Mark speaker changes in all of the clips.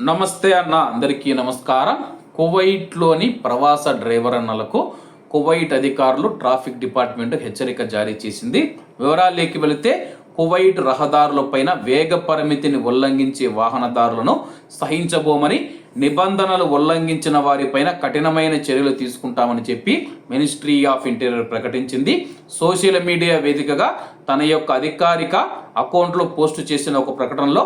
Speaker 1: నమస్తే అన్న, అందరికీ నమస్కారం. కువైట్లోని ప్రవాస డ్రైవర్ అన్నలకు కువైట్ అధికారులు ట్రాఫిక్ డిపార్ట్మెంట్ హెచ్చరిక జారీ చేసింది. వివరాల్లోకి వెళితే కువైట్ రహదారులపైన వేగ పరిమితిని ఉల్లంఘించే వాహనదారులను సహించబోమని, నిబంధనలు ఉల్లంఘించిన వారిపైన కఠినమైన చర్యలు తీసుకుంటామని చెప్పి మినిస్ట్రీ ఆఫ్ ఇంటీరియర్ ప్రకటించింది. సోషల్ మీడియా వేదికగా తన యొక్క అధికారిక అకౌంట్లో పోస్టు చేసిన ఒక ప్రకటనలో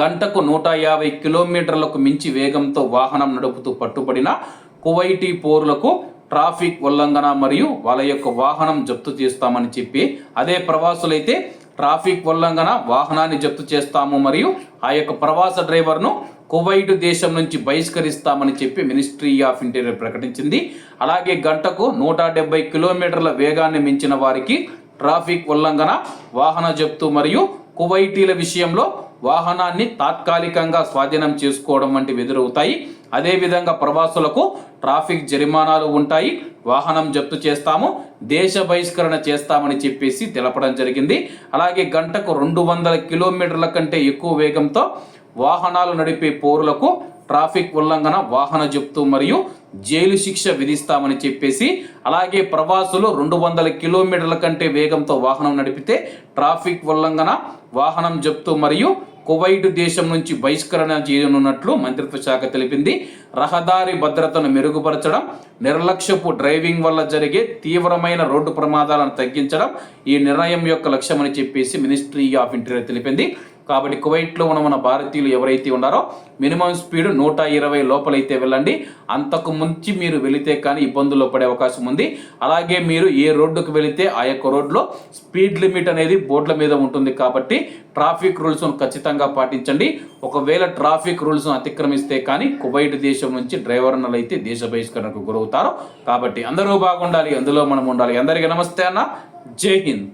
Speaker 1: గంటకు 150 కిలోమీటర్లకు మించి వేగంతో వాహనం నడుపుతూ పట్టుబడిన కువైటీ పౌరులకు ట్రాఫిక్ ఉల్లంఘన మరియు వాళ్ళ యొక్క వాహనం జప్తు చేస్తామని చెప్పి, అదే ప్రవాసులైతే ట్రాఫిక్ ఉల్లంఘన వాహనాన్ని జప్తు చేస్తాము మరియు ఆ యొక్క ప్రవాస డ్రైవర్ను కువైట్ దేశం నుంచి బహిష్కరిస్తామని చెప్పి మినిస్ట్రీ ఆఫ్ ఇంటీరియర్ ప్రకటించింది. అలాగే గంటకు 170 కిలోమీటర్ల వేగాన్ని మించిన వారికి ట్రాఫిక్ ఉల్లంఘన, వాహన జప్తు మరియు కువైటీల విషయంలో వాహనాన్ని తాత్కాలికంగా స్వాధీనం చేసుకోవడం వంటివి ఎదురవుతాయి. అదేవిధంగా ప్రవాసులకు ట్రాఫిక్ జరిమానాలు ఉంటాయి, వాహనం జప్తు చేస్తాము, దేశ బహిష్కరణ చేస్తామని చెప్పేసి తెలపడం జరిగింది. అలాగే గంటకు 200 కిలోమీటర్ల కంటే ఎక్కువ వేగంతో వాహనాలు నడిపే పౌరులకు ట్రాఫిక్ ఉల్లంఘన, వాహన జప్తు మరియు జైలు శిక్ష విధిస్తామని చెప్పేసి, అలాగే ప్రవాసులు 200 కిలోమీటర్ల కంటే వేగంతో వాహనం నడిపితే ట్రాఫిక్ ఉల్లంఘన, వాహనం జప్తు మరియు కువైట్ దేశం నుంచి బహిష్కరణ చేయనున్నట్లు మంత్రిత్వ శాఖ తెలిపింది. రహదారి భద్రతను మెరుగుపరచడం, నిర్లక్ష్యపు డ్రైవింగ్ వల్ల జరిగే తీవ్రమైన రోడ్డు ప్రమాదాలను తగ్గించడం ఈ నిర్ణయం యొక్క లక్ష్యమని చెప్పేసి మినిస్ట్రీ ఆఫ్ ఇంటీరియర్ తెలిపింది. కాబట్టి కువైట్లో ఉన్న మన భారతీయులు ఎవరైతే ఉన్నారో మినిమం స్పీడ్ 120 లోపలైతే వెళ్ళండి. అంతకు ముంచి మీరు వెళితే కానీ ఇబ్బందుల్లో పడే అవకాశం ఉంది. అలాగే మీరు ఏ రోడ్డుకు వెళితే ఆ యొక్క రోడ్లో స్పీడ్ లిమిట్ అనేది బోర్డుల మీద ఉంటుంది కాబట్టి ట్రాఫిక్ రూల్స్ను ఖచ్చితంగా పాటించండి. ఒకవేళ ట్రాఫిక్ రూల్స్ను అతిక్రమిస్తే కానీ కువైట్ దేశం నుంచి డ్రైవర్లు అయితే దేశ బహిష్కరణకు గురవుతారు. కాబట్టి అందరూ బాగుండాలి, అందులో మనం ఉండాలి. అందరికీ నమస్తే అన్న, జై హింద్.